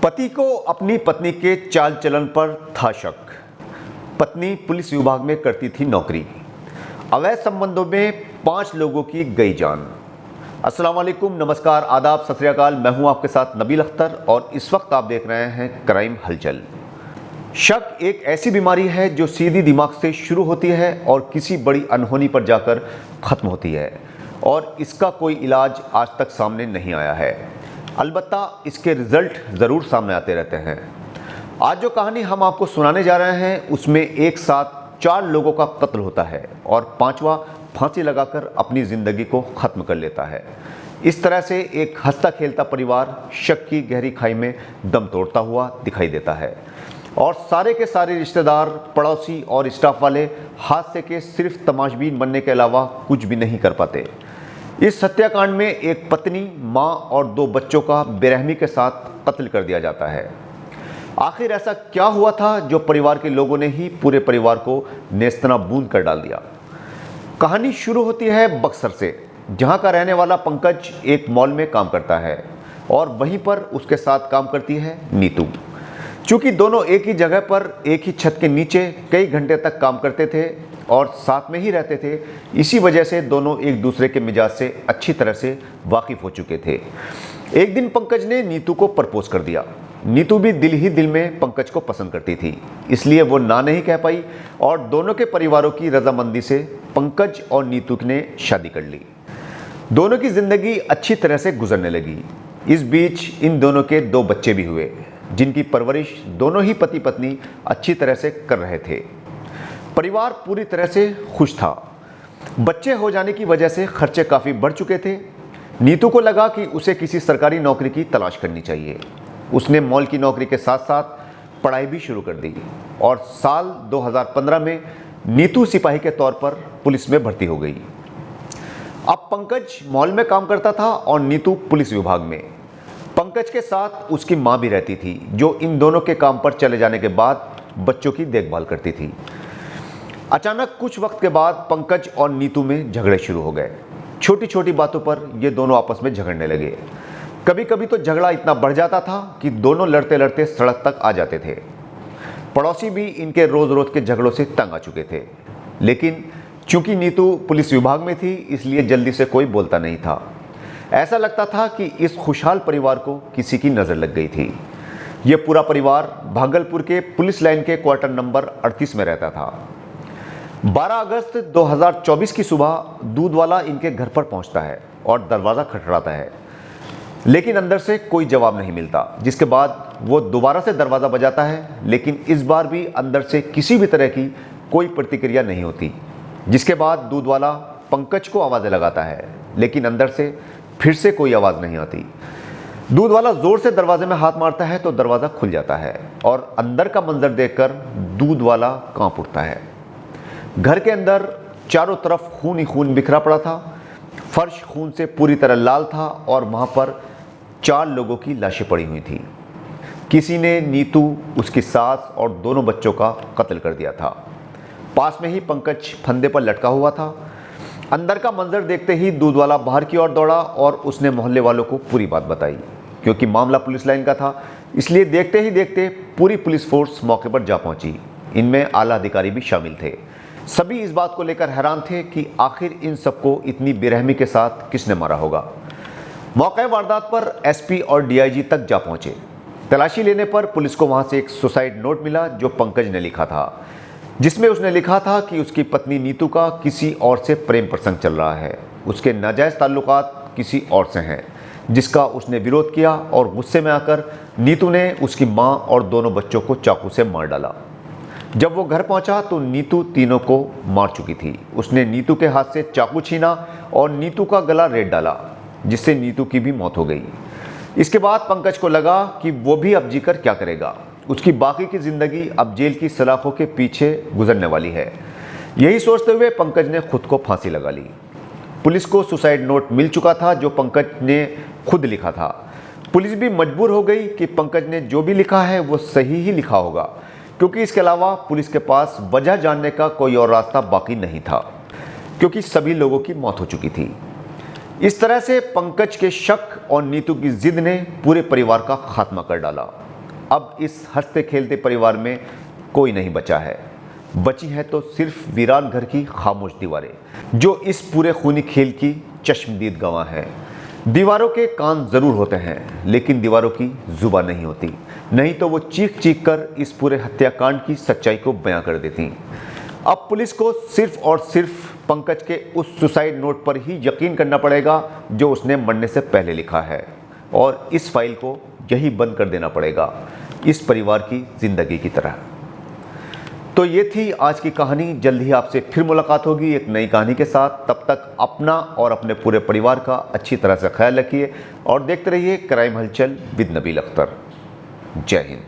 पति को अपनी पत्नी के चाल चलन पर था शक। पत्नी पुलिस विभाग में करती थी नौकरी। अवैध संबंधों में 5 लोगों की गई जान। अस्सलाम वालेकुम, नमस्कार, आदाब, सत श्री अकाल। मैं हूं आपके साथ नबील अख्तर और इस वक्त आप देख रहे हैं क्राइम हलचल। शक एक ऐसी बीमारी है जो सीधी दिमाग से शुरू होती है और किसी बड़ी अनहोनी पर जाकर ख़त्म होती है और इसका कोई इलाज आज तक सामने नहीं आया है। अलबत्ता इसके रिज़ल्ट ज़रूर सामने आते रहते हैं। आज जो कहानी हम आपको सुनाने जा रहे हैं उसमें एक साथ 4 लोगों का कत्ल होता है और 5वां फांसी लगाकर अपनी ज़िंदगी को ख़त्म कर लेता है। इस तरह से एक हंसता खेलता परिवार शक की गहरी खाई में दम तोड़ता हुआ दिखाई देता है और सारे के सारे रिश्तेदार, पड़ोसी और स्टाफ वाले हादसे के सिर्फ तमाशबीन बनने के अलावा कुछ भी नहीं कर पाते। इस हत्याकांड में एक पत्नी, मां और 2 बच्चों का बेरहमी के साथ कत्ल कर दिया जाता है। आखिर ऐसा क्या हुआ था जो परिवार के लोगों ने ही पूरे परिवार को नेस्तनाबूद कर डाल दिया। कहानी शुरू होती है बक्सर से, जहां का रहने वाला पंकज एक मॉल में काम करता है और वहीं पर उसके साथ काम करती है नीतू। चूंकि दोनों एक ही जगह पर एक ही छत के नीचे कई घंटे तक काम करते थे और साथ में ही रहते थे, इसी वजह से दोनों एक दूसरे के मिजाज से अच्छी तरह से वाकिफ हो चुके थे। एक दिन पंकज ने नीतू को प्रपोज कर दिया। नीतू भी दिल ही दिल में पंकज को पसंद करती थी, इसलिए वो ना नहीं कह पाई और दोनों के परिवारों की रजामंदी से पंकज और नीतू ने शादी कर ली। दोनों की जिंदगी अच्छी तरह से गुजरने लगी। इस बीच इन दोनों के 2 बच्चे भी हुए, जिनकी परवरिश दोनों ही पति पत्नी अच्छी तरह से कर रहे थे। परिवार पूरी तरह से खुश था। बच्चे हो जाने की वजह से खर्चे काफ़ी बढ़ चुके थे। नीतू को लगा कि उसे किसी सरकारी नौकरी की तलाश करनी चाहिए। उसने मॉल की नौकरी के साथ साथ पढ़ाई भी शुरू कर दी और साल 2015 में नीतू सिपाही के तौर पर पुलिस में भर्ती हो गई। अब पंकज मॉल में काम करता था और नीतू पुलिस विभाग में। पंकज के साथ उसकी मां भी रहती थी, जो इन दोनों के काम पर चले जाने के बाद बच्चों की देखभाल करती थी। अचानक कुछ वक्त के बाद पंकज और नीतू में झगड़े शुरू हो गए। छोटी छोटी बातों पर ये दोनों आपस में झगड़ने लगे। कभी कभी तो झगड़ा इतना बढ़ जाता था कि दोनों लड़ते लड़ते सड़क तक आ जाते थे। पड़ोसी भी इनके रोज रोज के झगड़ों से तंग आ चुके थे, लेकिन चूंकि नीतू पुलिस विभाग में थी इसलिए जल्दी से कोई बोलता नहीं था। ऐसा लगता था कि इस खुशहाल परिवार को किसी की नज़र लग गई थी। ये पूरा परिवार भागलपुर के पुलिस लाइन के क्वार्टर नंबर 38 में रहता था। 12 अगस्त 2024 की सुबह दूध वाला इनके घर पर पहुंचता है और दरवाज़ा खटखटाता है, लेकिन अंदर से कोई जवाब नहीं मिलता। जिसके बाद वो दोबारा से दरवाज़ा बजाता है, लेकिन इस बार भी अंदर से किसी भी तरह की कोई प्रतिक्रिया नहीं होती। जिसके बाद दूध वाला पंकज को आवाज़ें लगाता है, लेकिन अंदर से फिर से कोई आवाज़ नहीं आती। दूध वाला ज़ोर से दरवाजे में हाथ मारता है तो दरवाज़ा खुल जाता है और अंदर का मंजर देखकर दूध वाला कांप उठता है। घर के अंदर चारों तरफ खून ही खून बिखरा पड़ा था। फर्श खून से पूरी तरह लाल था और वहाँ पर 4 लोगों की लाशें पड़ी हुई थी। किसी ने नीतू, उसकी सास और दोनों बच्चों का कत्ल कर दिया था। पास में ही पंकज फंदे पर लटका हुआ था। अंदर का मंजर देखते ही दूध वाला बाहर की ओर दौड़ा और उसने मोहल्ले वालों को पूरी बात बताई। क्योंकि मामला पुलिस लाइन का था, इसलिए देखते ही देखते पूरी पुलिस फोर्स मौके पर जा पहुंची। इनमें आला अधिकारी भी शामिल थे। सभी इस बात को लेकर हैरान थे कि आखिर इन सबको इतनी बेरहमी के साथ किसने मारा होगा। मौके वारदात पर एसपी और डीआईजी तक जा पहुंचे। तलाशी लेने पर पुलिस को वहां से एक सुसाइड नोट मिला जो पंकज ने लिखा था, जिसमें उसने लिखा था कि उसकी पत्नी नीतू का किसी और से प्रेम प्रसंग चल रहा है। उसके नाजायज़ ताल्लुकात किसी और से हैं, जिसका उसने विरोध किया और गुस्से में आकर नीतू ने उसकी मां और दोनों बच्चों को चाकू से मार डाला। जब वो घर पहुंचा तो नीतू तीनों को मार चुकी थी। उसने नीतू के हाथ से चाकू छीना और नीतू का गला रेत डाला, जिससे नीतू की भी मौत हो गई। इसके बाद पंकज को लगा कि वो भी अब जीकर क्या करेगा। उसकी बाकी की ज़िंदगी अब जेल की सलाखों के पीछे गुजरने वाली है। यही सोचते हुए पंकज ने खुद को फांसी लगा ली। पुलिस को सुसाइड नोट मिल चुका था जो पंकज ने खुद लिखा था। पुलिस भी मजबूर हो गई कि पंकज ने जो भी लिखा है वो सही ही लिखा होगा, क्योंकि इसके अलावा पुलिस के पास वजह जानने का कोई और रास्ता बाकी नहीं था, क्योंकि सभी लोगों की मौत हो चुकी थी। इस तरह से पंकज के शक और नीतू की जिद ने पूरे परिवार का खात्मा कर डाला। अब इस हंसते खेलते परिवार में कोई नहीं बचा है। बची हैं तो सिर्फ वीरान घर की खामोश दीवारें, जो इस पूरे खूनी खेल की चश्मदीद गवाह हैं। दीवारों के कान ज़रूर होते हैं, लेकिन दीवारों की जुबान नहीं होती, नहीं तो वो चीख चीख कर इस पूरे हत्याकांड की सच्चाई को बयां कर देती। अब पुलिस को सिर्फ और सिर्फ पंकज के उस सुसाइड नोट पर ही यकीन करना पड़ेगा जो उसने मरने से पहले लिखा है, और इस फाइल को यही बंद कर देना पड़ेगा, इस परिवार की जिंदगी की तरह। तो ये थी आज की कहानी। जल्द ही आपसे फिर मुलाकात होगी एक नई कहानी के साथ। तब तक अपना और अपने पूरे परिवार का अच्छी तरह से ख्याल रखिए और देखते रहिए क्राइम हलचल विद नबील अख्तर। जय हिंद।